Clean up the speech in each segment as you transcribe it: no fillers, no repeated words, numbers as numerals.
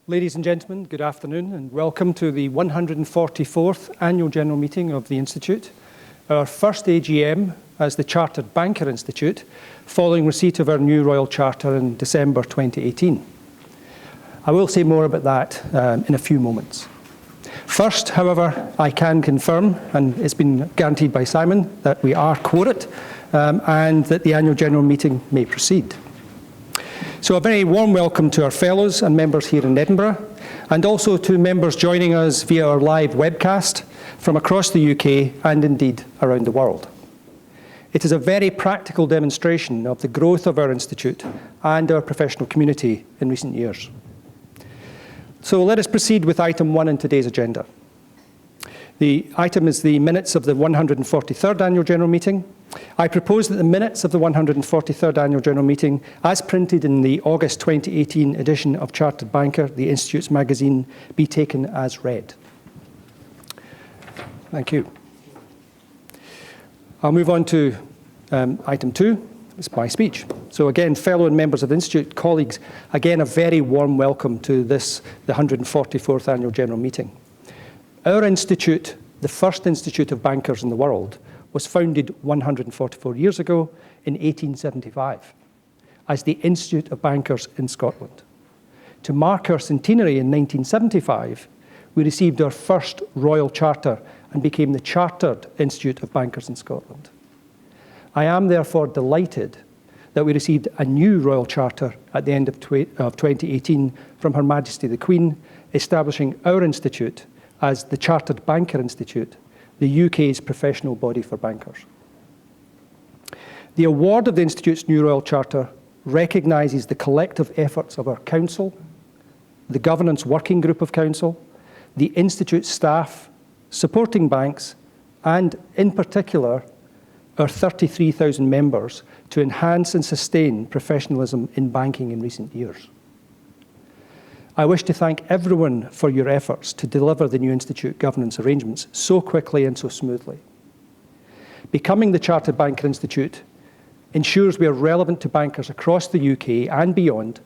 Ladies and gentlemen, good afternoon and welcome to the 144th Annual General Meeting of the Institute, our first AGM as the Chartered Banker Institute, following receipt of our new Royal Charter in December 2018. I will say more about that in a few moments. First, however, I can confirm, and it's been guaranteed by Simon, that we are quorate and that the Annual General Meeting may proceed. So a very warm welcome to our fellows and members here in Edinburgh, and also to members joining us via our live webcast from across the UK and indeed around the world. It is a very practical demonstration of the growth of our institute and our professional community in recent years. So let us proceed with item 1 in today's agenda. The item is the minutes of the 143rd Annual General Meeting. I propose that the minutes of the 143rd Annual General Meeting, as printed in the August 2018 edition of Chartered Banker, the Institute's magazine, be taken as read. Thank you. I'll move on to item 2. It's my speech. So again, fellow and members of the Institute, colleagues, again, a very warm welcome to this, the 144th Annual General Meeting. Our institute, the first institute of bankers in the world, was founded 144 years ago in 1875 as the Institute of Bankers in Scotland. To mark our centenary in 1975, we received our first Royal Charter and became the Chartered Institute of Bankers in Scotland. I am therefore delighted that we received a new Royal Charter at the end of 2018 from Her Majesty the Queen, establishing our institute as the Chartered Banker Institute, the UK's professional body for bankers. The award of the Institute's new Royal Charter recognises the collective efforts of our Council, the Governance Working Group of Council, the Institute staff, supporting banks, and, in particular, our 33,000 members to enhance and sustain professionalism in banking in recent years. I wish to thank everyone for your efforts to deliver the new Institute governance arrangements so quickly and so smoothly. Becoming the Chartered Banker Institute ensures we are relevant to bankers across the UK and beyond,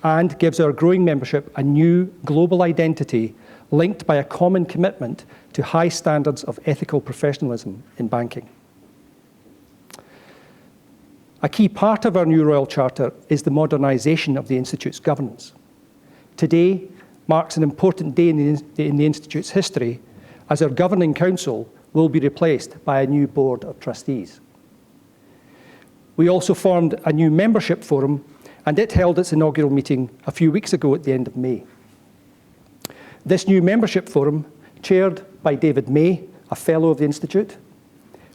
and gives our growing membership a new global identity linked by a common commitment to high standards of ethical professionalism in banking. A key part of our new Royal Charter is the modernisation of the Institute's governance. Today marks an important day in the Institute's history, as our Governing Council will be replaced by a new Board of Trustees. We also formed a new membership forum, and it held its inaugural meeting a few weeks ago at the end of May. This new membership forum, chaired by David May, a Fellow of the Institute,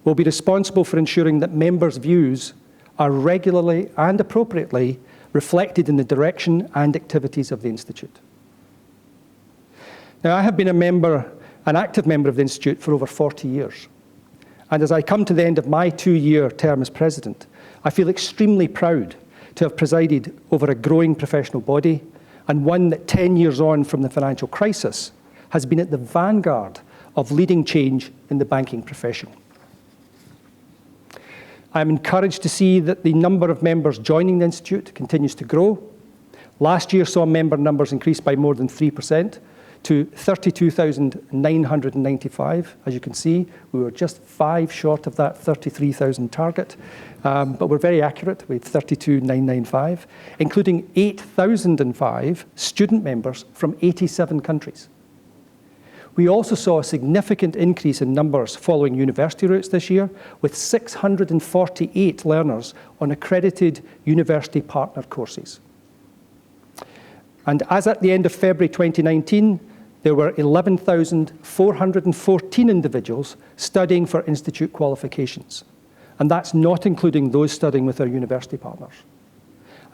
will be responsible for ensuring that members' views are regularly and appropriately reflected in the direction and activities of the Institute. Now, I have been an active member of the Institute for over 40 years. And as I come to the end of my 2-year term as President, I feel extremely proud to have presided over a growing professional body, and one that 10 years on from the financial crisis has been at the vanguard of leading change in the banking profession. I'm encouraged to see that the number of members joining the Institute continues to grow. Last year saw member numbers increase by more than 3% to 32,995. As you can see, we were just 5 short of that 33,000 target, but we're very accurate with 32,995, including 8,005 student members from 87 countries. We also saw a significant increase in numbers following university routes this year, with 648 learners on accredited university partner courses. And as at the end of February 2019, there were 11,414 individuals studying for Institute qualifications. And that's not including those studying with our university partners.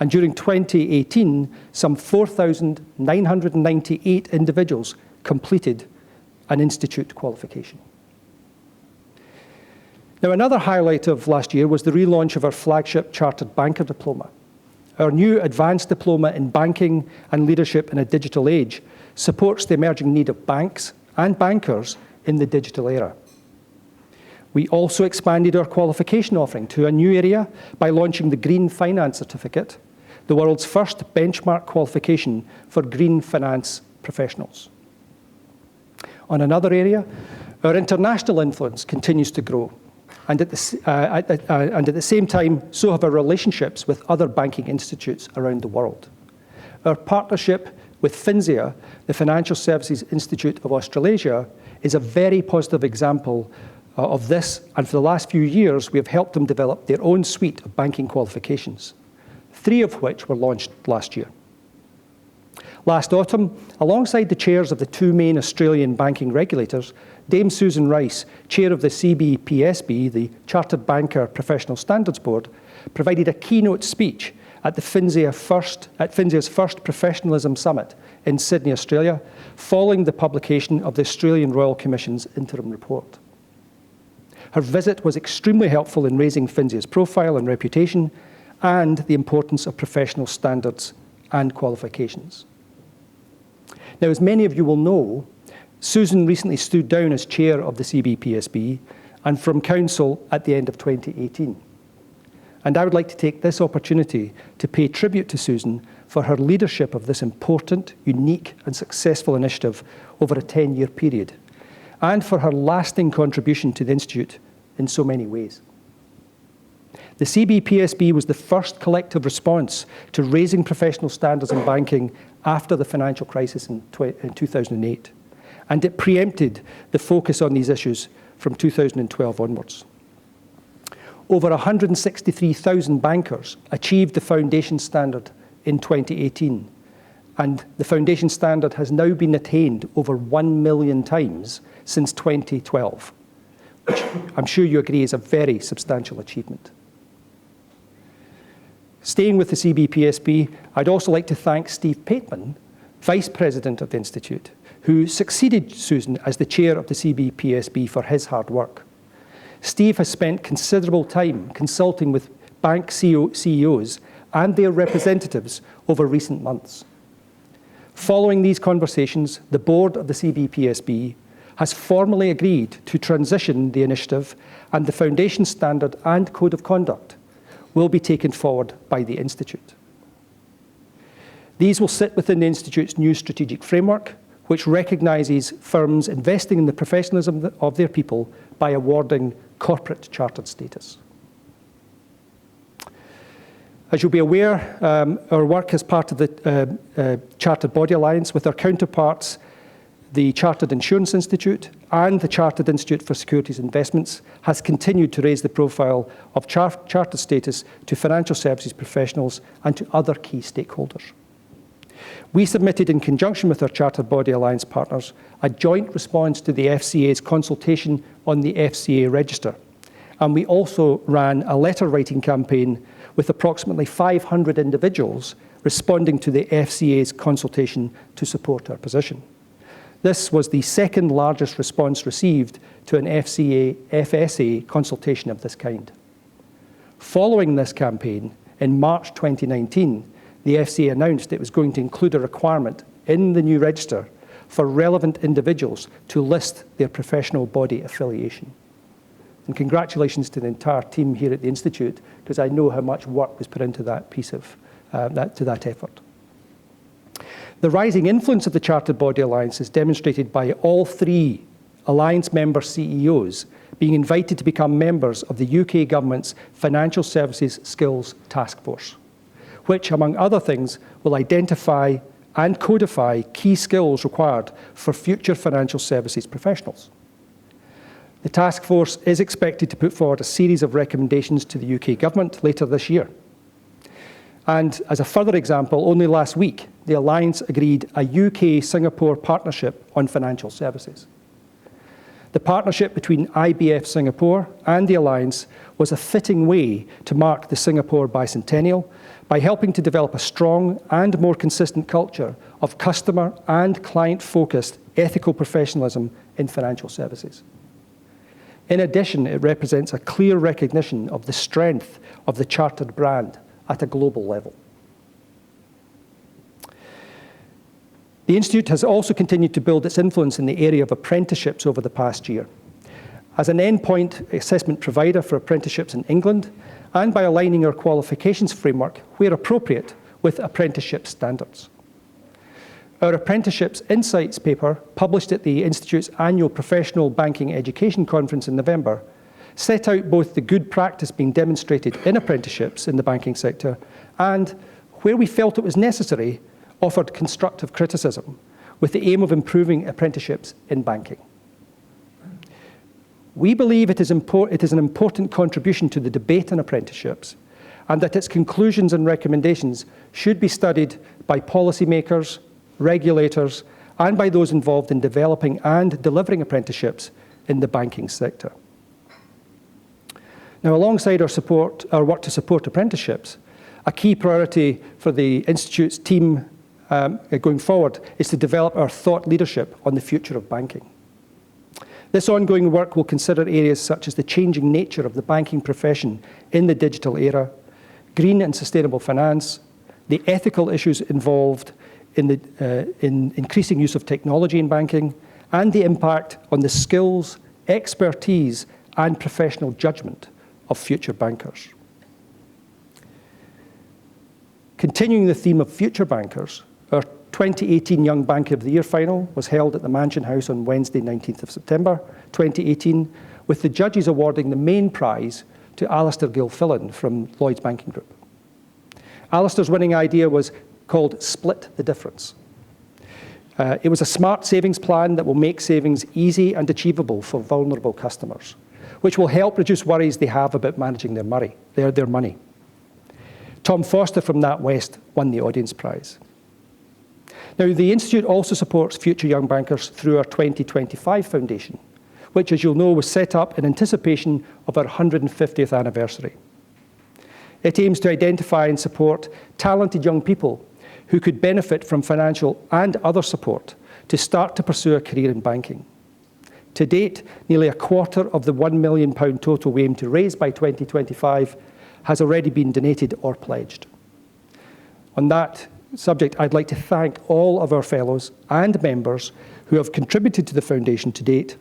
And during 2018, some 4,998 individuals completed an Institute qualification. Now, another highlight of last year was the relaunch of our flagship Chartered Banker Diploma. Our new advanced diploma in banking and leadership in a digital age supports the emerging need of banks and bankers in the digital era. We also expanded our qualification offering to a new area by launching the Green Finance Certificate the world's first benchmark qualification for green finance professionals. On another area, our international influence continues to grow, and at the same time, so have our relationships with other banking institutes around the world. Our partnership with FINSIA, the Financial Services Institute of Australasia, is a very positive example of this, and for the last few years, we have helped them develop their own suite of banking qualifications, 3 of which were launched last year. Last autumn, alongside the chairs of the 2 main Australian banking regulators, Dame Susan Rice, chair of the CBPSB, the Chartered Banker Professional Standards Board, provided a keynote speech at FINSIA's first Professionalism Summit in Sydney, Australia, following the publication of the Australian Royal Commission's interim report. Her visit was extremely helpful in raising FINSIA's profile and reputation and the importance of professional standards and qualifications. Now, as many of you will know, Susan recently stood down as chair of the CBPSB and from council at the end of 2018. And I would like to take this opportunity to pay tribute to Susan for her leadership of this important, unique and successful initiative over a 10-year period, and for her lasting contribution to the Institute in so many ways. The CBPSB was the first collective response to raising professional standards in banking after the financial crisis in 2008, and it preempted the focus on these issues from 2012 onwards. Over 163,000 bankers achieved the foundation standard in 2018, and the foundation standard has now been attained over 1 million times since 2012, which I'm sure you agree is a very substantial achievement. Staying with the CBPSB, I'd also like to thank Steve Pateman, Vice President of the Institute, who succeeded Susan as the chair of the CBPSB for his hard work. Steve has spent considerable time consulting with bank CEOs and their representatives over recent months. Following these conversations, the board of the CBPSB has formally agreed to transition the initiative, and the foundation standard and code of conduct will be taken forward by the Institute. These will sit within the Institute's new strategic framework, which recognises firms investing in the professionalism of their people by awarding corporate chartered status. As you'll be aware, our work as part of the Chartered Body Alliance with our counterparts, the Chartered Insurance Institute and the Chartered Institute for Securities Investments, has continued to raise the profile of chartered status to financial services professionals and to other key stakeholders. We submitted, in conjunction with our Chartered Body Alliance partners, a joint response to the FCA's consultation on the FCA register. And we also ran a letter-writing campaign with approximately 500 individuals responding to the FCA's consultation to support our position. This was the second largest response received to an FSA consultation of this kind. Following this campaign, in March 2019, the FCA announced it was going to include a requirement in the new register for relevant individuals to list their professional body affiliation. And congratulations to the entire team here at the Institute, because I know how much work was put into that piece of that effort. The rising influence of the Chartered Body Alliance is demonstrated by all 3 Alliance member CEOs being invited to become members of the UK Government's Financial Services Skills Task Force, which, among other things, will identify and codify key skills required for future financial services professionals. The task force is expected to put forward a series of recommendations to the UK Government later this year. And as a further example, only last week, the Alliance agreed a UK-Singapore partnership on financial services. The partnership between IBF Singapore and the Alliance was a fitting way to mark the Singapore bicentennial by helping to develop a strong and more consistent culture of customer and client-focused ethical professionalism in financial services. In addition, it represents a clear recognition of the strength of the Chartered brand at a global level. The Institute has also continued to build its influence in the area of apprenticeships over the past year. As an endpoint assessment provider for apprenticeships in England, and by aligning our qualifications framework, where appropriate, with apprenticeship standards. Our Apprenticeships Insights paper, published at the Institute's annual Professional Banking Education Conference in November, set out both the good practice being demonstrated in apprenticeships in the banking sector and, where we felt it was necessary, offered constructive criticism with the aim of improving apprenticeships in banking. We believe it is an important contribution to the debate on apprenticeships, and that its conclusions and recommendations should be studied by policymakers, regulators, and by those involved in developing and delivering apprenticeships in the banking sector. Now, alongside our work to support apprenticeships, a key priority for the Institute's team going forward is to develop our thought leadership on the future of banking. This ongoing work will consider areas such as the changing nature of the banking profession in the digital era, green and sustainable finance, the ethical issues involved in increasing use of technology in banking, and the impact on the skills, expertise, and professional judgment of future bankers. Continuing the theme of future bankers, our 2018 Young Banker of the Year final was held at the Mansion House on Wednesday, 19th of September 2018, with the judges awarding the main prize to Alistair Gilfillan from Lloyds Banking Group. Alistair's winning idea was called Split the Difference. It was a smart savings plan that will make savings easy and achievable for vulnerable customers, which will help reduce worries they have about managing their money. Tom Foster from NatWest won the audience prize. Now, the Institute also supports future young bankers through our 2025 Foundation, which, as you'll know, was set up in anticipation of our 150th anniversary. It aims to identify and support talented young people who could benefit from financial and other support to start to pursue a career in banking. To date, nearly a quarter of the £1 million total we aim to raise by 2025 has already been donated or pledged. On that subject, I'd like to thank all of our fellows and members who have contributed to the Foundation to date,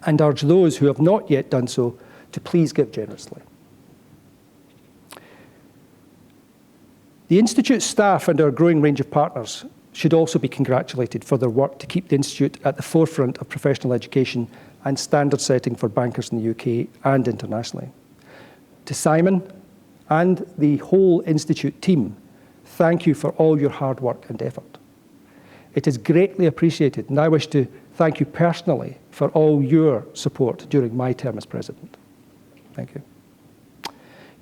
and urge those who have not yet done so to please give generously. The Institute staff and our growing range of partners should also be congratulated for their work to keep the Institute at the forefront of professional education and standard setting for bankers in the UK and internationally. To Simon and the whole Institute team, thank you for all your hard work and effort. It is greatly appreciated, and I wish to thank you personally for all your support during my term as President. Thank you.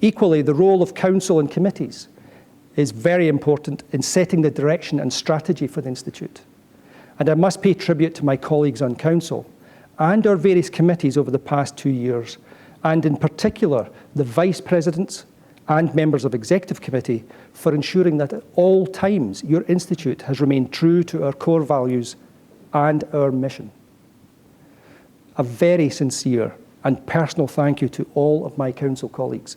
Equally, the role of Council and committees is very important in setting the direction and strategy for the Institute. And I must pay tribute to my colleagues on Council and our various committees over the past 2 years, and in particular, the Vice Presidents and members of Executive Committee for ensuring that at all times your Institute has remained true to our core values and our mission. A very sincere and personal thank you to all of my Council colleagues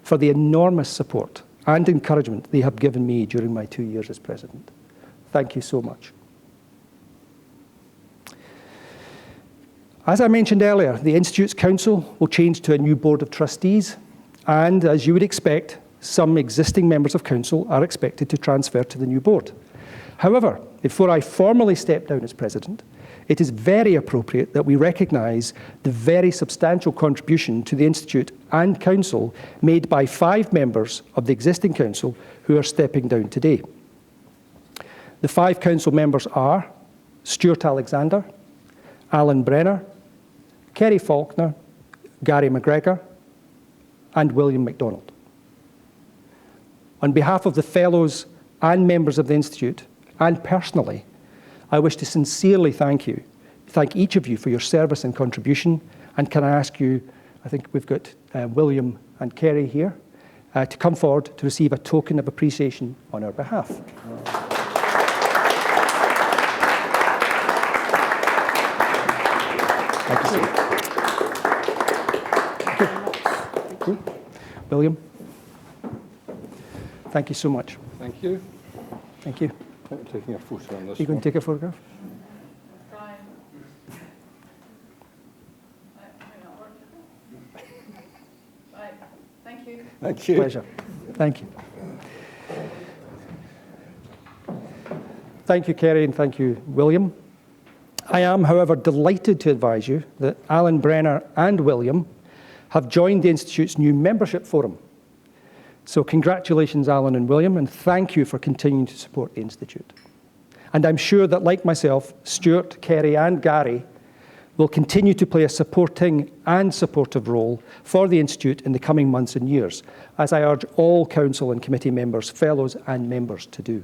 for the enormous support and encouragement they have given me during my 2 years as President. Thank you so much. As I mentioned earlier, the Institute's Council will change to a new Board of Trustees, and as you would expect, some existing members of Council are expected to transfer to the new board. However, before I formally step down as President, it is very appropriate that we recognise the very substantial contribution to the Institute and Council made by 5 members of the existing Council who are stepping down today. The 5 Council members are Stuart Alexander, Alan Brenner, Kerry Faulkner, Gary McGregor, and William MacDonald. On behalf of the Fellows and members of the Institute, and personally, I wish to sincerely thank each of you for your service and contribution. And can I ask you, I think we've got William and Kerry here, to come forward to receive a token of appreciation on our behalf. Thank you, sir. Thank you. William, thank you so much. Thank you. Thank you. I'm taking a photo on this. Are you going to take a photograph? Thank you. Pleasure. Thank you. Thank you, Kerry, and thank you, William. I am, however, delighted to advise you that Alan Brenner and William have joined the Institute's new membership forum. So congratulations, Alan and William, and thank you for continuing to support the Institute. And I'm sure that, like myself, Stuart, Kerry and Gary will continue to play a supporting and supportive role for the Institute in the coming months and years, as I urge all Council and Committee members, fellows and members to do.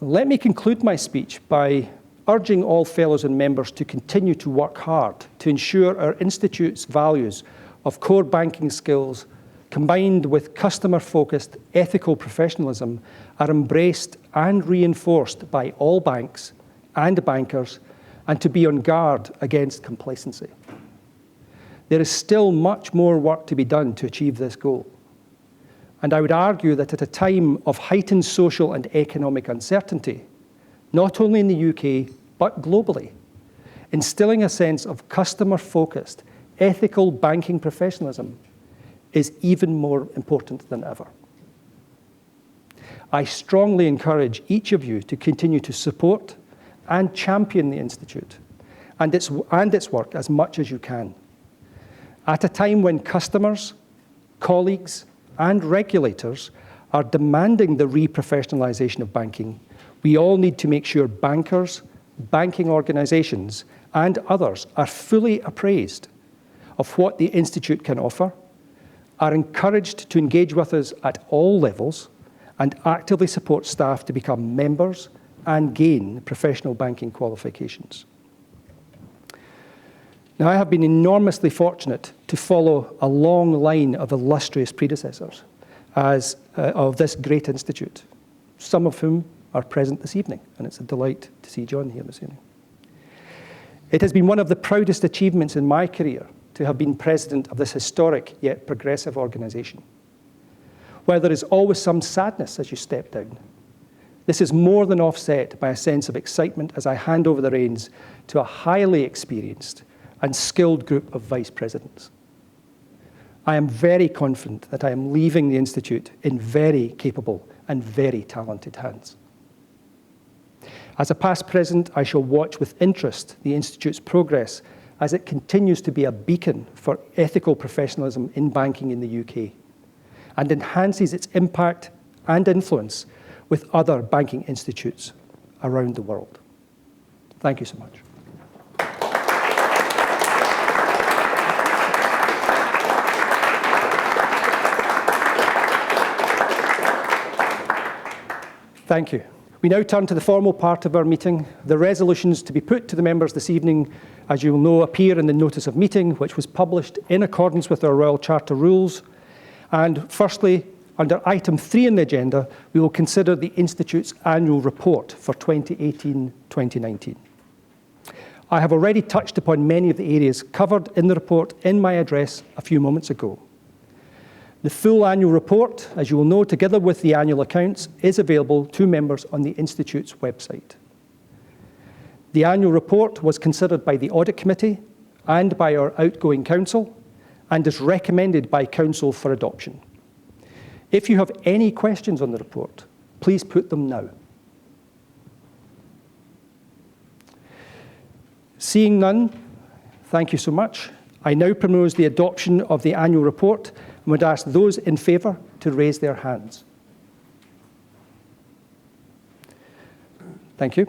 Let me conclude my speech by urging all fellows and members to continue to work hard to ensure our Institute's values of core banking skills combined with customer-focused ethical professionalism are embraced and reinforced by all banks and bankers, and to be on guard against complacency. There is still much more work to be done to achieve this goal. And I would argue that at a time of heightened social and economic uncertainty, not only in the UK, but globally, instilling a sense of customer-focused, ethical banking professionalism is even more important than ever. I strongly encourage each of you to continue to support and champion the Institute and its work as much as you can. At a time when customers, colleagues, and regulators are demanding the re-professionalisation of banking, we all need to make sure bankers, banking organisations, and others are fully appraised of what the Institute can offer, are encouraged to engage with us at all levels, and actively support staff to become members and gain professional banking qualifications. Now, I have been enormously fortunate to follow a long line of illustrious predecessors of this great institute, some of whom are present this evening, and it's a delight to see John here this evening. It has been one of the proudest achievements in my career to have been president of this historic yet progressive organisation. While there is always some sadness as you step down, this is more than offset by a sense of excitement as I hand over the reins to a highly experienced and skilled group of vice presidents. I am very confident that I am leaving the Institute in very capable and very talented hands. As a past president, I shall watch with interest the Institute's progress as it continues to be a beacon for ethical professionalism in banking in the UK and enhances its impact and influence with other banking institutes around the world. Thank you so much. Thank you. We now turn to the formal part of our meeting. The resolutions to be put to the members this evening, as you will know, appear in the notice of meeting, which was published in accordance with our Royal Charter rules. And firstly, under item 3 on the agenda, we will consider the Institute's annual report for 2018-2019. I have already touched upon many of the areas covered in the report in my address a few moments ago. The full annual report, as you will know, together with the annual accounts, is available to members on the Institute's website. The annual report was considered by the Audit Committee and by our outgoing Council and is recommended by Council for adoption. If you have any questions on the report, please put them now. Seeing none, thank you so much. I now propose the adoption of the annual report and would ask those in favour to raise their hands. Thank you.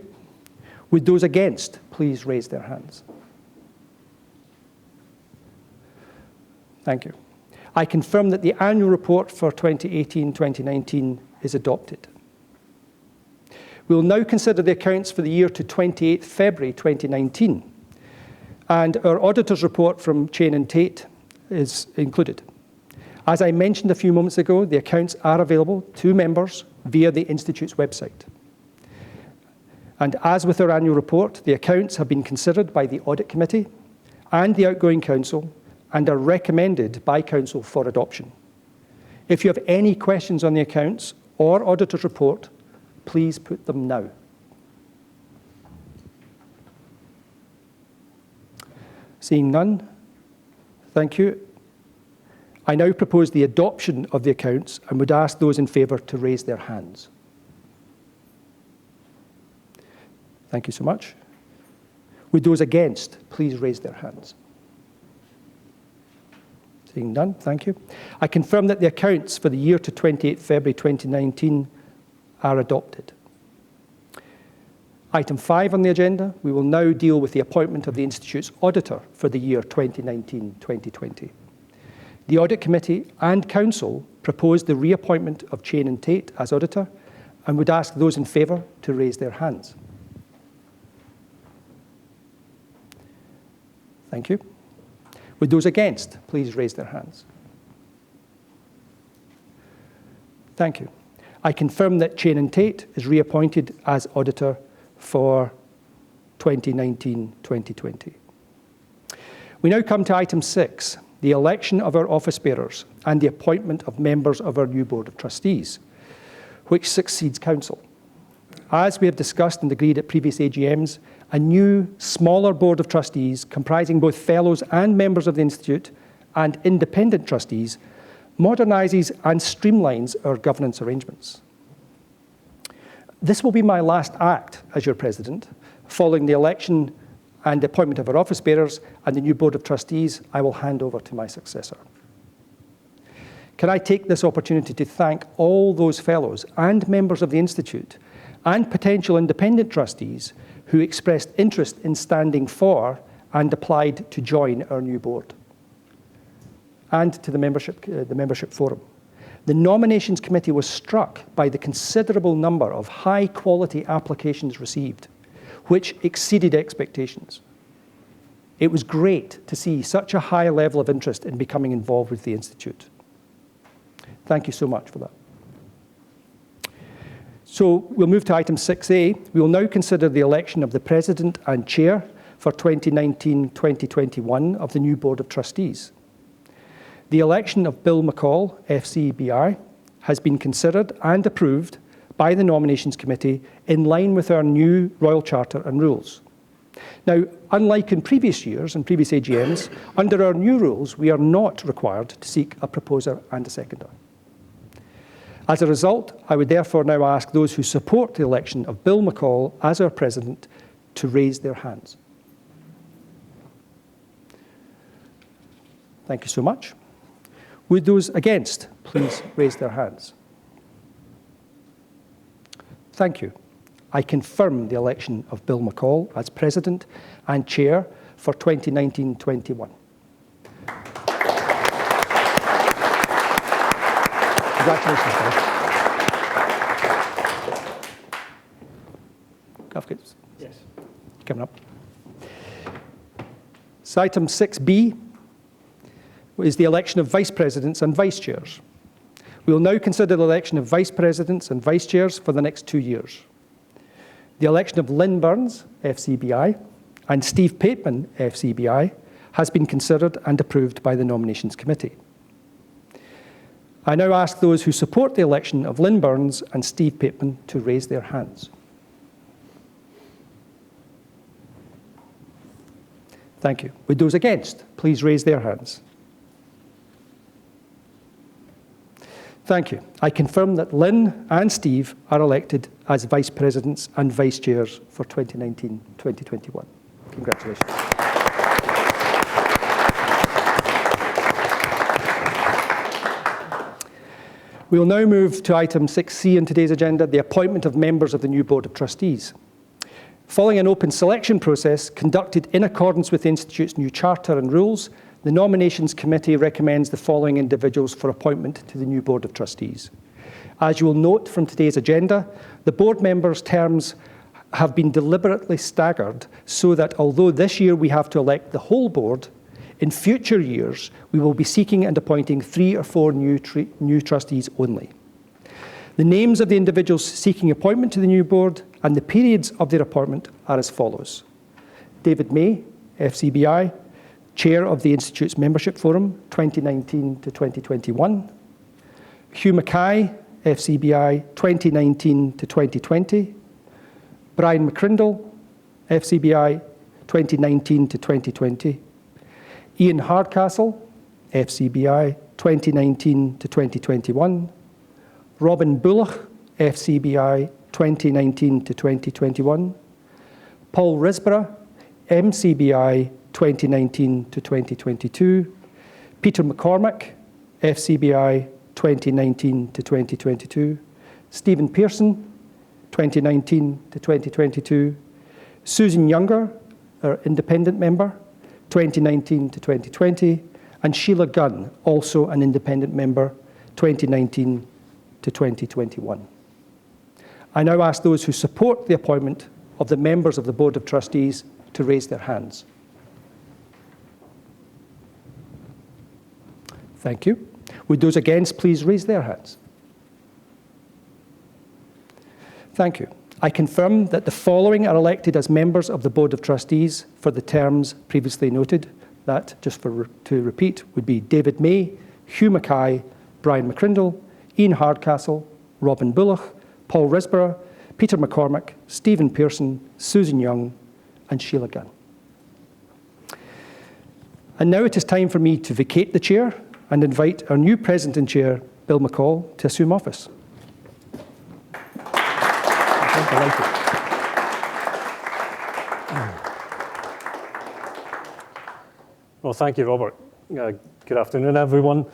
Would those against please raise their hands? Thank you. I confirm that the annual report for 2018-2019 is adopted. We will now consider the accounts for the year to 28th February 2019, and our auditor's report from Chain and Tate is included. As I mentioned a few moments ago, the accounts are available to members via the Institute's website. And as with our annual report, the accounts have been considered by the Audit Committee and the outgoing Council and are recommended by Council for adoption. If you have any questions on the accounts or auditor's report, please put them now. Seeing none, thank you. I now propose the adoption of the accounts and would ask those in favour to raise their hands. Thank you so much. Would those against please raise their hands? Seeing none, thank you. I confirm that the accounts for the year to 28 February 2019 are adopted. Item 5 on the agenda, we will now deal with the appointment of the Institute's auditor for the year 2019-2020. The Audit Committee and Council proposed the reappointment of Chain & Tate as auditor and would ask those in favour to raise their hands. Thank you. Would those against please raise their hands? Thank you. I confirm that Chain & Tate is reappointed as auditor for 2019-2020. We now come to item 6, the election of our office bearers and the appointment of members of our new Board of Trustees, which succeeds Council. As we have discussed and agreed at previous AGMs, a new, smaller Board of Trustees comprising both fellows and members of the Institute and independent trustees modernises and streamlines our governance arrangements. This will be my last act as your President. Following the election and the appointment of our office bearers and the new Board of Trustees, I will hand over to my successor. Can I take this opportunity to thank all those fellows and members of the Institute and potential independent trustees who expressed interest in standing for and applied to join our new board, and to the membership forum. The Nominations Committee was struck by the considerable number of high-quality applications received, which exceeded expectations. It was great to see such a high level of interest in becoming involved with the Institute. Thank you so much for that. So we'll move to item 6A. We will now consider the election of the President and Chair for 2019-2021 of the new Board of Trustees. The election of Bill McCall, FCBI, has been considered and approved by the Nominations Committee in line with our new Royal Charter and rules. Now, unlike in previous years and previous AGMs, under our new rules, we are not required to seek a proposer and a seconder. As a result, I would therefore now ask those who support the election of Bill McCall as our President to raise their hands. Thank you so much. Would those against please raise their hands? Thank you. I confirm the election of Bill McCall as President and Chair for 2019-21. Congratulations, Bill. Cupcakes? Yes. Coming up. So item 6B is the election of Vice Presidents and Vice Chairs. We will now consider the election of Vice Presidents and Vice Chairs for the next 2 years. The election of Lynn Burns, FCBI, and Steve Pateman, FCBI, has been considered and approved by the Nominations Committee. I now ask those who support the election of Lynn Burns and Steve Pateman to raise their hands. Thank you. Would those against please raise their hands? Thank you. I confirm that Lynn and Steve are elected as Vice Presidents and Vice Chairs for 2019-2021. Congratulations. We will now move to item 6C on today's agenda, the appointment of members of the new Board of Trustees. Following an open selection process conducted in accordance with the Institute's new charter and rules, the Nominations Committee recommends the following individuals for appointment to the new Board of Trustees. As you will note from today's agenda, the board members' terms have been deliberately staggered so that although this year we have to elect the whole board, in future years we will be seeking and appointing 3 or 4 new trustees only. The names of the individuals seeking appointment to the new board and the periods of their appointment are as follows. David May, FCBI, Chair of the Institute's Membership Forum, 2019 to 2021. Hugh Mackay, FCBI, 2019 to 2020. Brian McCrindle, FCBI, 2019 to 2020. Ian Hardcastle, FCBI, 2019 to 2021. Robin Bullock, FCBI, 2019 to 2021. Paul Risborough, MCBI 2019 to 2022, Peter McCormack, FCBI 2019 to 2022, Stephen Pearson, 2019 to 2022, Susan Younger, our independent member, 2019 to 2020, and Sheila Gunn, also an independent member, 2019 to 2021. I now ask those who support the appointment of the members of the Board of Trustees to raise their hands. Thank you. Would those against please raise their hands? Thank you. I confirm that the following are elected as members of the Board of Trustees for the terms previously noted. That, just to repeat, would be David May, Hugh Mackay, Brian McCrindle, Ian Hardcastle, Robin Bullock, Paul Risborough, Peter McCormack, Stephen Pearson, Susan Young, and Sheila Gunn. And now it is time for me to vacate the chair and invite our new President and Chair, Bill McCall, to assume office. Well, thank you, Robert. Good afternoon, everyone.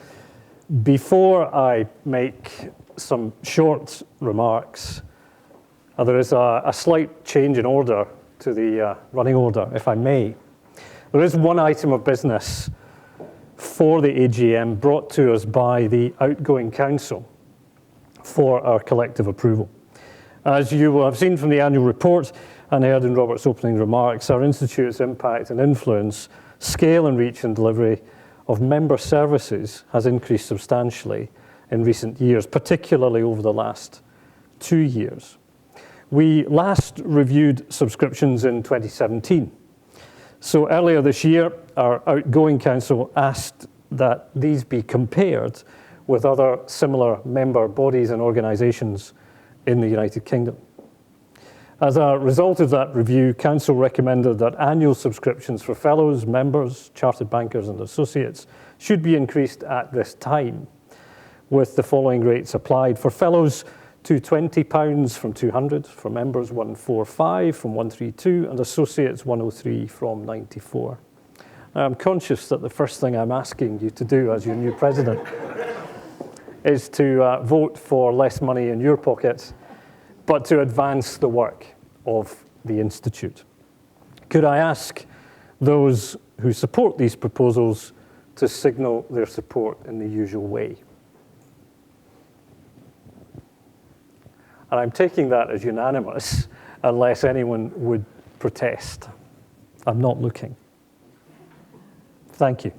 Before I make some short remarks, there is a slight change in order to the running order, if I may. There is one item of business for the AGM brought to us by the outgoing council for our collective approval. As you will have seen from the annual report and heard in Robert's opening remarks, our Institute's impact and influence, scale and reach and delivery of member services has increased substantially in recent years, particularly over the last 2 years. We last reviewed subscriptions in 2017. So earlier this year, our outgoing council asked that these be compared with other similar member bodies and organisations in the United Kingdom. As a result of that review, Council recommended that annual subscriptions for fellows, members, chartered bankers and associates should be increased at this time, with the following rates applied. For fellows, to £20 from £200, for members £145 from £132, and associates £103 from £94. I'm conscious that the first thing I'm asking you to do as your new president is to vote for less money in your pocket, but to advance the work of the Institute. Could I ask those who support these proposals to signal their support in the usual way? And I'm taking that as unanimous, unless anyone would protest. I'm not looking. Thank you.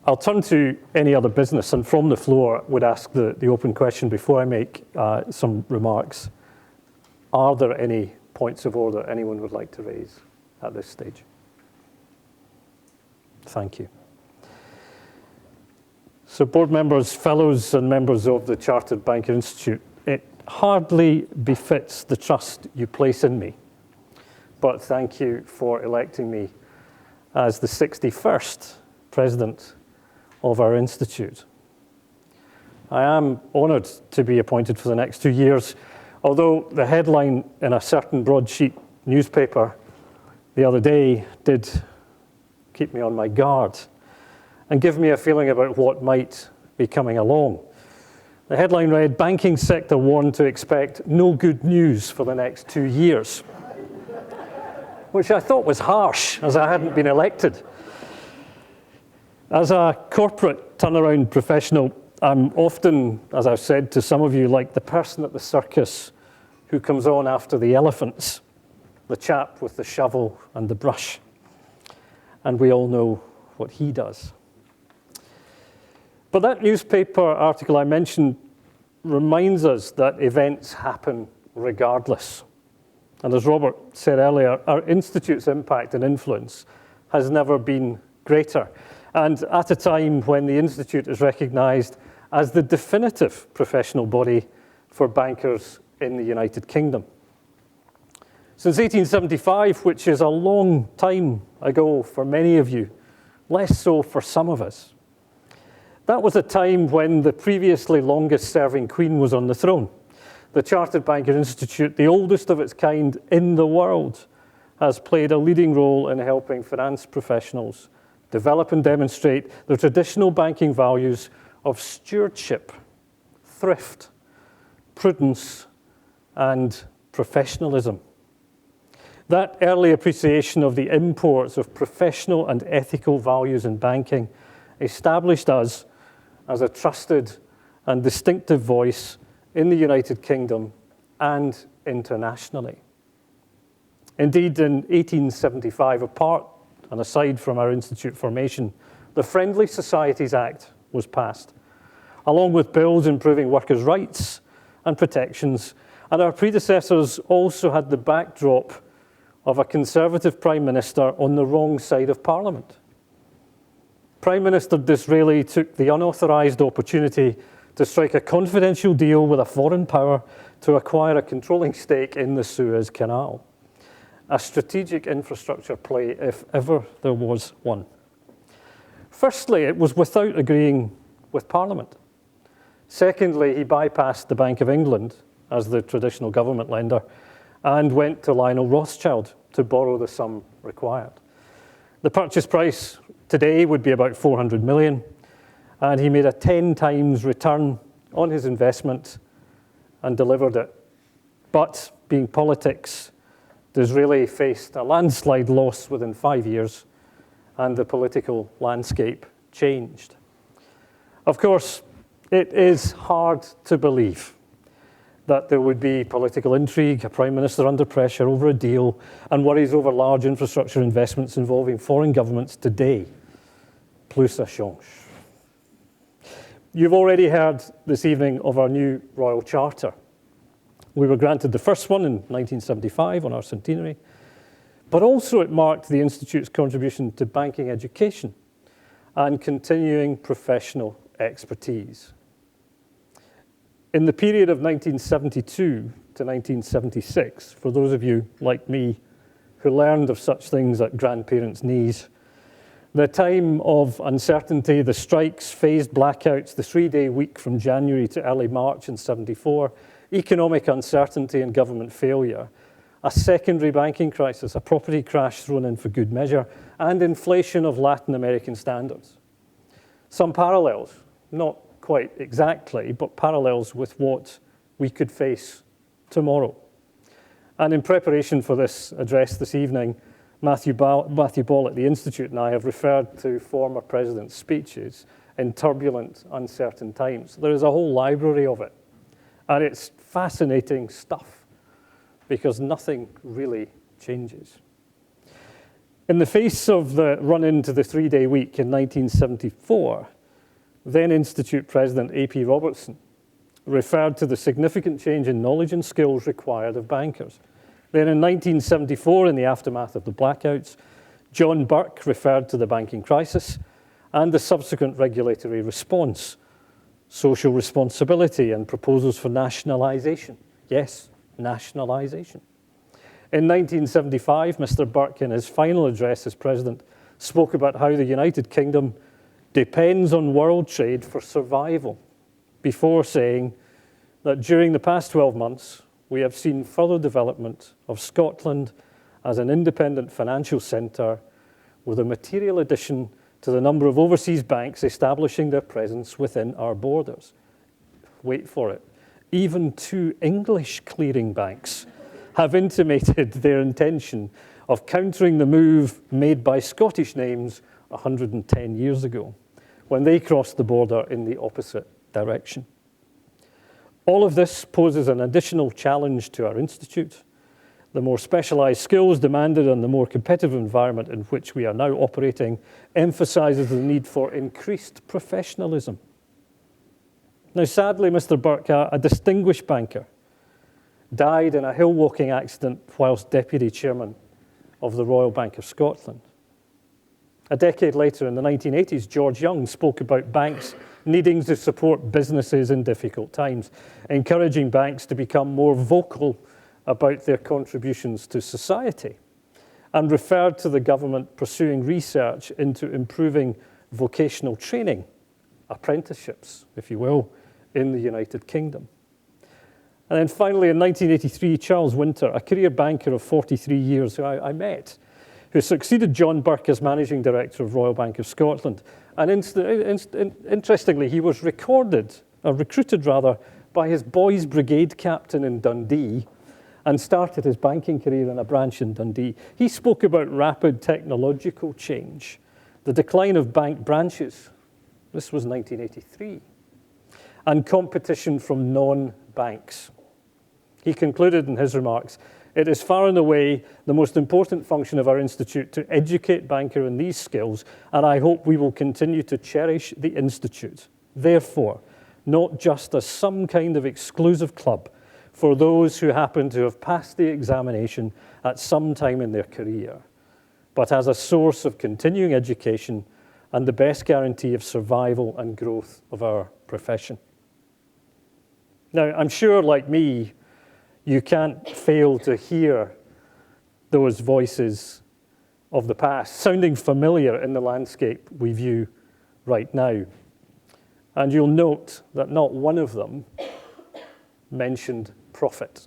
I'll turn to any other business, and from the floor would ask the open question before I make some remarks. Are there any points of order anyone would like to raise at this stage? Thank you. So board members, fellows and members of the Chartered Banker Institute, it hardly befits the trust you place in me, but thank you for electing me as the 61st president of our institute. I am honoured to be appointed for the next 2 years, although the headline in a certain broadsheet newspaper the other day did keep me on my guard and give me a feeling about what might be coming along. The headline read, "Banking sector warned to expect no good news for the next 2 years," which I thought was harsh, as I hadn't been elected. As a corporate turnaround professional, I'm often, as I've said to some of you, like the person at the circus who comes on after the elephants, the chap with the shovel and the brush. And we all know what he does. But that newspaper article I mentioned reminds us that events happen regardless. And as Robert said earlier, our Institute's impact and influence has never been greater. And at a time when the Institute is recognised as the definitive professional body for bankers in the United Kingdom. Since 1875, which is a long time ago for many of you, less so for some of us, that was a time when the previously longest-serving Queen was on the throne. the Chartered Banker Institute, the oldest of its kind in the world, has played a leading role in helping finance professionals develop and demonstrate the traditional banking values of stewardship, thrift, prudence, and professionalism. That early appreciation of the imports of professional and ethical values in banking established us as a trusted and distinctive voice in the United Kingdom and internationally. Indeed, in 1875, apart and aside from our institute formation, the Friendly Societies Act was passed, along with bills improving workers' rights and protections, and our predecessors also had the backdrop of a Conservative Prime Minister on the wrong side of Parliament. Prime Minister Disraeli took the unauthorised opportunity to strike a confidential deal with a foreign power to acquire a controlling stake in the Suez Canal, a strategic infrastructure play if ever there was one. Firstly, it was without agreeing with Parliament. Secondly, he bypassed the Bank of England as the traditional government lender and went to Lionel Rothschild to borrow the sum required. The purchase price today would be about 400 million, and he made a 10 times return on his investment and delivered it. But being politics, Disraeli faced a landslide loss within 5 years, and the political landscape changed. Of course, it is hard to believe that there would be political intrigue, a prime minister under pressure over a deal, and worries over large infrastructure investments involving foreign governments today. Plus ça change. You've already heard this evening of our new Royal Charter. We were granted the first one in 1975 on our centenary, but also it marked the Institute's contribution to banking education and continuing professional expertise. In the period of 1972 to 1976, for those of you like me who learned of such things at grandparents' knees, the time of uncertainty, the strikes, phased blackouts, the 3-day week from January to early March in 74, economic uncertainty and government failure, a secondary banking crisis, a property crash thrown in for good measure, and inflation of Latin American standards. Some parallels, not quite exactly, but parallels with what we could face tomorrow. And in preparation for this address this evening, Matthew Ball at the Institute and I have referred to former presidents' speeches in turbulent, uncertain times. There is a whole library of it, and it's fascinating stuff because nothing really changes. In the face of the run-in to the 3-day week in 1974, then Institute President A.P. Robertson referred to the significant change in knowledge and skills required of bankers. Then in 1974, in the aftermath of the blackouts, John Burke referred to the banking crisis and the subsequent regulatory response, social responsibility and proposals for nationalisation. Yes, nationalisation. In 1975, Mr. Burke, in his final address as president, spoke about how the United Kingdom depends on world trade for survival, before saying that during the past 12 months, we have seen further development of Scotland as an independent financial centre with a material addition to the number of overseas banks establishing their presence within our borders. Wait for it. Even 2 English clearing banks have intimated their intention of countering the move made by Scottish names 110 years ago, when they crossed the border in the opposite direction. All of this poses an additional challenge to our institute. The more specialised skills demanded and the more competitive environment in which we are now operating emphasises the need for increased professionalism. Now, sadly, Mr. Burke, a distinguished banker, died in a hill-walking accident whilst Deputy Chairman of the Royal Bank of Scotland. A decade later, in the 1980s, George Young spoke about banks needing to support businesses in difficult times, encouraging banks to become more vocal about their contributions to society, and referred to the government pursuing research into improving vocational training, apprenticeships, if you will, in the United Kingdom. And then finally, in 1983, Charles Winter, a career banker of 43 years who I met, who succeeded John Burke as Managing Director of Royal Bank of Scotland. And interestingly, he was recruited by his boys' brigade captain in Dundee and started his banking career in a branch in Dundee. He spoke about rapid technological change, the decline of bank branches. This was 1983. And competition from non-banks. He concluded in his remarks, "It is far and away the most important function of our institute to educate banker in these skills, and I hope we will continue to cherish the institute. Therefore, not just as some kind of exclusive club for those who happen to have passed the examination at some time in their career, but as a source of continuing education and the best guarantee of survival and growth of our profession." Now, I'm sure, like me, you can't fail to hear those voices of the past sounding familiar in the landscape we view right now. And you'll note that not one of them mentioned profit.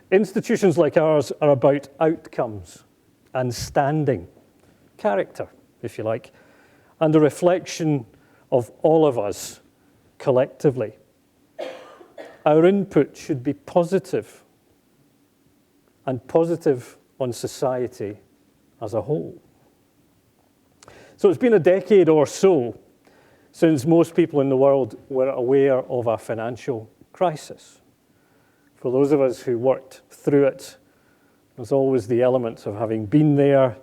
Institutions like ours are about outcomes and standing, character, if you like, and a reflection of all of us collectively. Our input should be positive, and positive on society as a whole. So it's been a decade or so since most people in the world were aware of a financial crisis. For those of us who worked through it, there's always the element of having been there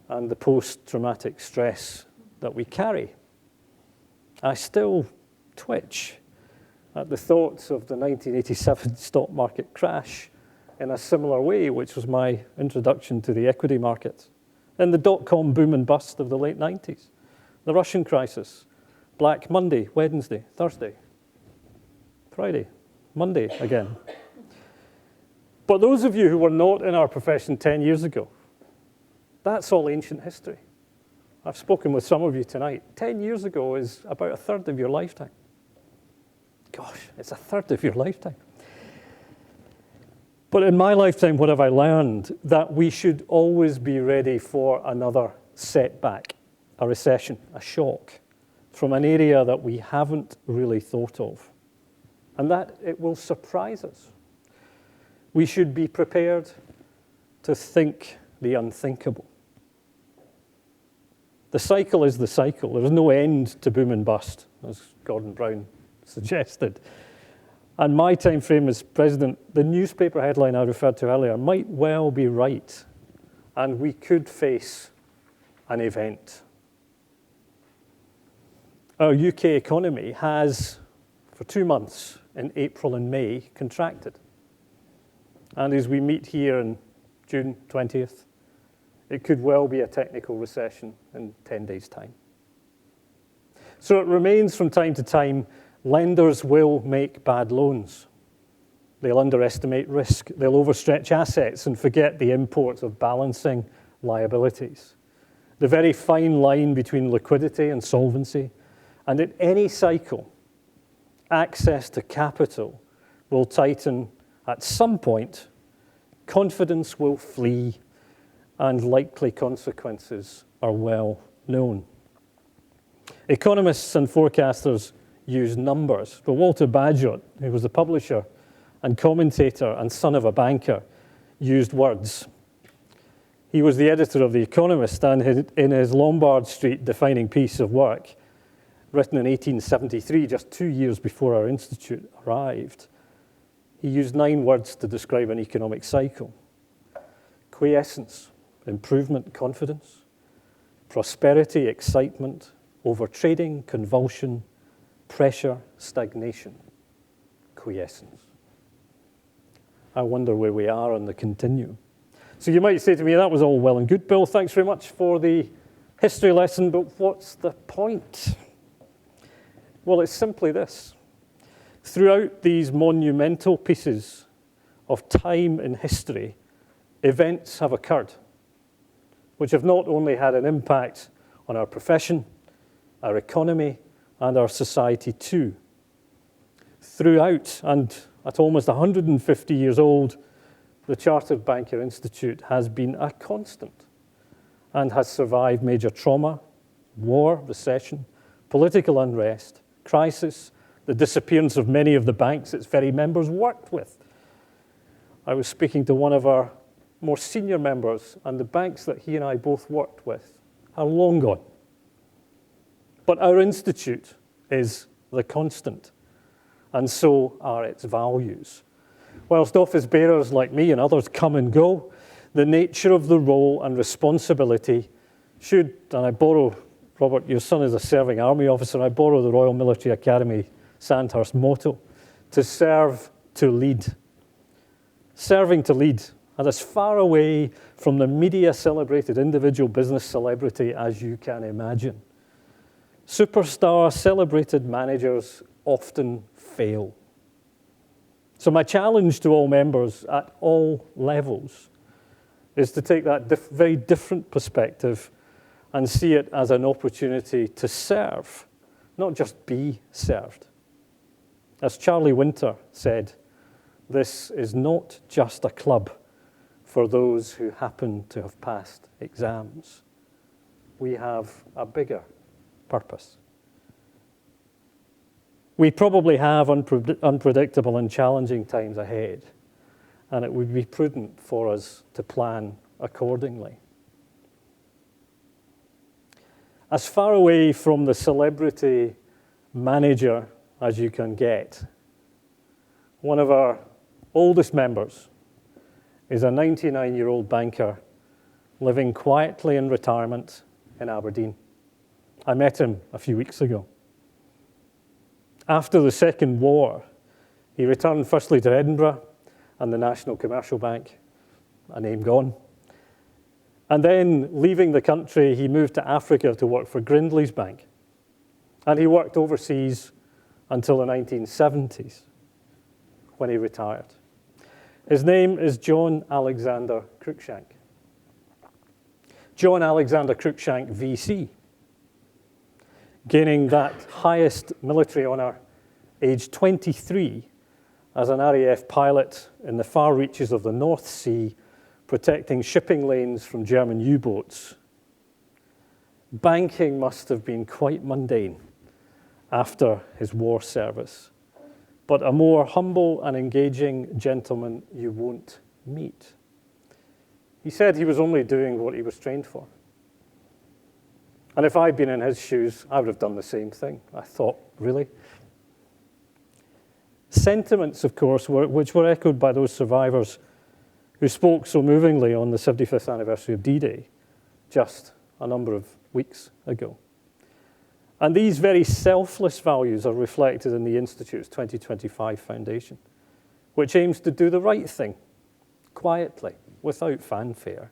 and the post-traumatic stress that we carry. I still twitch at the thoughts of the 1987 stock market crash in a similar way, which was my introduction to the equity market. Then the dot-com boom and bust of the late 90s, the Russian crisis, Black Monday, Wednesday, Thursday, Friday, Monday again. But those of you who were not in our profession 10 years ago, that's all ancient history. I've spoken with some of you tonight. 10 years ago is about a third of your lifetime. Gosh, it's a third of your lifetime. But in my lifetime, what have I learned? That we should always be ready for another setback, a recession, a shock, from an area that we haven't really thought of, and that it will surprise us. We should be prepared to think the unthinkable. The cycle is the cycle. There is no end to boom and bust, as Gordon Brown suggested. And my time frame as president, the newspaper headline I referred to earlier might well be right, and we could face an event. Our UK economy has, for 2 months in April and May, contracted. And as we meet here on June 20th, it could well be a technical recession in 10 days' time. So it remains from time to time, lenders will make bad loans. They'll underestimate risk. They'll overstretch assets and forget the import of balancing liabilities. The very fine line between liquidity and solvency. And in any cycle, access to capital will tighten at some point, confidence will flee, and likely consequences are well known. Economists and forecasters use numbers, but Walter Bagehot, who was a publisher and commentator and son of a banker, used words. He was the editor of The Economist, and in his Lombard Street defining piece of work, written in 1873, just 2 years before our institute arrived, he used 9 words to describe an economic cycle: quiescence, improvement, confidence; prosperity, excitement; overtrading, convulsion; pressure, stagnation; quiescence. I wonder where we are on the continuum. So you might say to me, that was all well and good, Bill. Thanks very much for the history lesson, but what's the point? Well, it's simply this. Throughout these monumental pieces of time in history, events have occurred which have not only had an impact on our profession, our economy, and our society too. throughout, and at almost 150 years old, the Chartered Banker Institute has been a constant and has survived major trauma, war, recession, political unrest, crisis, the disappearance of many of the banks its very members worked with. I was speaking to one of our more senior members, and the banks that he and I both worked with are long gone. But our institute is the constant, and so are its values. Whilst office bearers like me and others come and go, the nature of the role and responsibility should, and I borrow, Robert, your son is a serving army officer, I borrow the Royal Military Academy Sandhurst motto, to serve, to lead. Serving to lead, and as far away from the media-celebrated individual business celebrity as you can imagine. Superstar celebrated managers often fail. So my challenge to all members at all levels is to take that very different perspective and see it as an opportunity to serve, not just be served. As Charlie Winter said, this is not just a club for those who happen to have passed exams. We have a bigger purpose. We probably have unpredictable and challenging times ahead, and it would be prudent for us to plan accordingly. As far away from the celebrity manager as you can get, one of our oldest members is a 99-year-old banker living quietly in retirement in Aberdeen. I met him a few weeks ago. After the Second War, he returned firstly to Edinburgh and the National Commercial Bank, a name gone. And then, leaving the country, he moved to Africa to work for Grindlay's Bank. And he worked overseas until the 1970s, when he retired. His name is John Alexander Cruikshank. John Alexander Cruikshank, VC, gaining that highest military honour, aged 23, as an RAF pilot in the far reaches of the North Sea, protecting shipping lanes from German U-boats. Banking must have been quite mundane after his war service, but a more humble and engaging gentleman you won't meet. He said he was only doing what he was trained for. And if I'd been in his shoes, I would have done the same thing. I thought, really? Sentiments, of course, which were echoed by those survivors who spoke so movingly on the 75th anniversary of D-Day just a number of weeks ago. And these very selfless values are reflected in the Institute's 2025 foundation, which aims to do the right thing, quietly, without fanfare,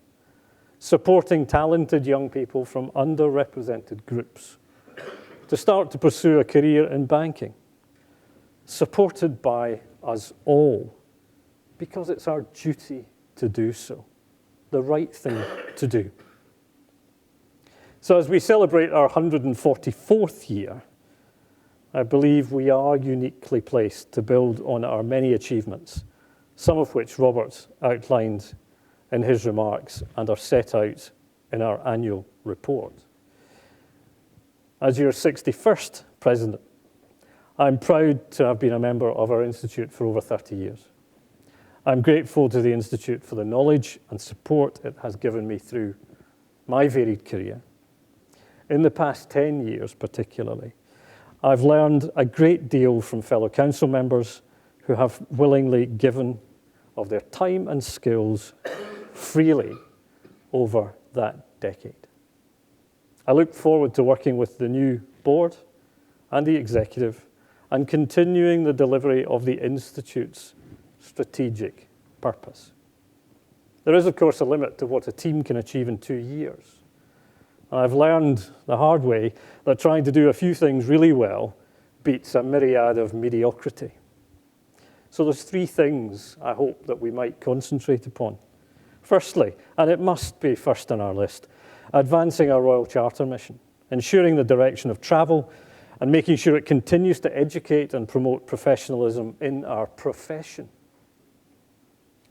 supporting talented young people from underrepresented groups to start to pursue a career in banking, supported by us all, because it's our duty to do so, the right thing to do. So as we celebrate our 144th year, I believe we are uniquely placed to build on our many achievements, some of which Robert outlined in his remarks and are set out in our annual report. As your 61st president, I'm proud to have been a member of our Institute for over 30 years. I'm grateful to the Institute for the knowledge and support it has given me through my varied career. In the past 10 years particularly, I've learned a great deal from fellow council members who have willingly given of their time and skills freely over that decade. I look forward to working with the new board and the executive and continuing the delivery of the Institute's strategic purpose. There is, of course, a limit to what a team can achieve in 2 years. And I've learned the hard way that trying to do a few things really well beats a myriad of mediocrity. So there's 3 things I hope that we might concentrate upon. Firstly, and it must be first on our list, advancing our Royal Charter mission, ensuring the direction of travel and making sure it continues to educate and promote professionalism in our profession.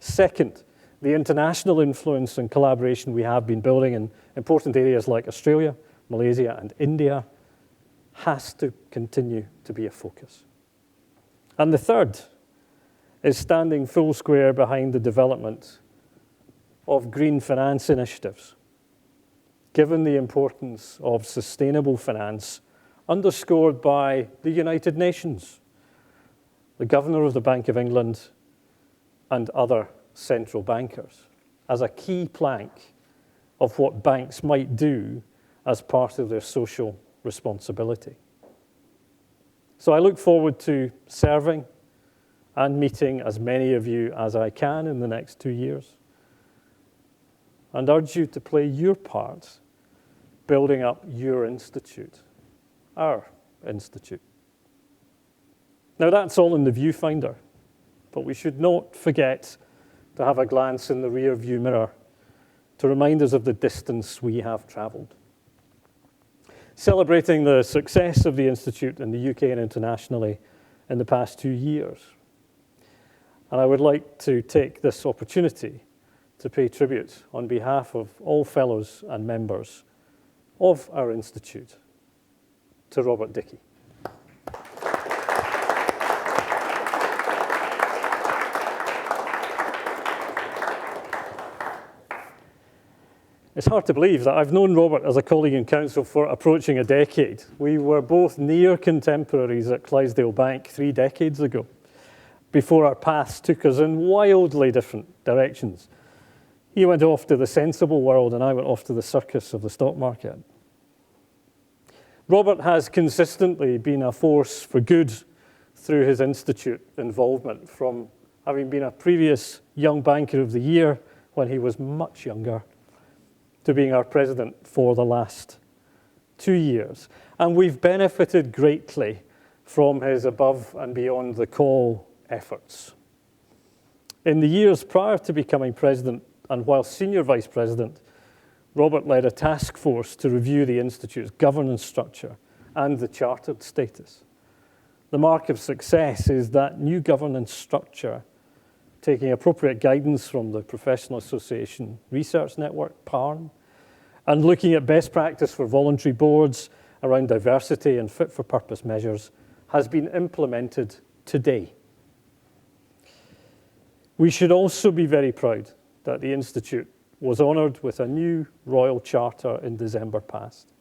Second, the international influence and collaboration we have been building in important areas like Australia, Malaysia, and India has to continue to be a focus. And the third is standing full square behind the development of green finance initiatives, given the importance of sustainable finance underscored by the United Nations, the Governor of the Bank of England, and other central bankers, as a key plank of what banks might do as part of their social responsibility. So I look forward to serving and meeting as many of you as I can in the next 2 years, and urge you to play your part building up your institute, our institute. Now that's all in the viewfinder, but we should not forget to have a glance in the rear view mirror to remind us of the distance we have travelled. Celebrating the success of the Institute in the UK and internationally in the past 2 years. And I would like to take this opportunity to pay tribute on behalf of all fellows and members of our Institute to Robert Dickey. It's hard to believe that I've known Robert as a colleague in council for approaching a decade. We were both near contemporaries at Clydesdale Bank 3 decades ago, before our paths took us in wildly different directions. He went off to the sensible world and I went off to the circus of the stock market. Robert has consistently been a force for good through his institute involvement, from having been a previous Young Banker of the Year when he was much younger, to being our president for the last 2 years. And we've benefited greatly from his above and beyond the call efforts. In the years prior to becoming president, and while senior vice president, Robert led a task force to review the Institute's governance structure and the chartered status. The mark of success is that new governance structure, taking appropriate guidance from the Professional Association Research Network, PARN, and looking at best practice for voluntary boards around diversity and fit-for-purpose measures, has been implemented today. We should also be very proud that the Institute was honoured with a new Royal Charter in December past.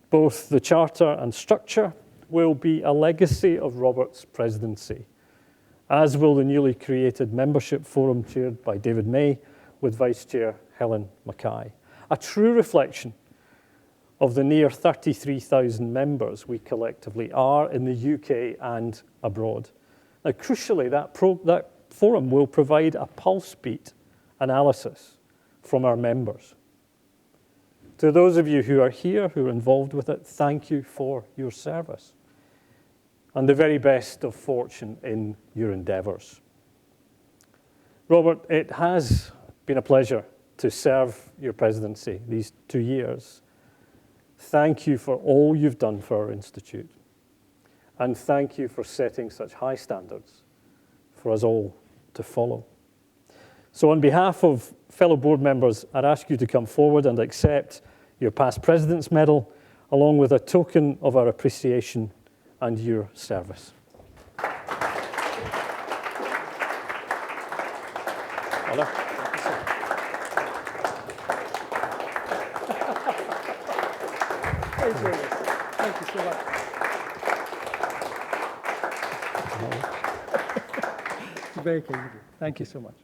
Both the Charter and structure will be a legacy of Robert's presidency, as will the newly created membership forum chaired by David May with Vice Chair Helen Mackay. A true reflection of the near 33,000 members we collectively are in the UK and abroad. Now, crucially, that forum will provide a pulse beat analysis from our members. To those of you who are here, who are involved with it, thank you for your service and the very best of fortune in your endeavours. Robert, it has been a pleasure to serve your presidency these 2 years. Thank you for all you've done for our Institute, and thank you for setting such high standards for us all to follow. So on behalf of fellow board members, I'd ask you to come forward and accept your past President's Medal, along with a token of our appreciation and your service. Thank you so much. Very kind of you. Thank you so much.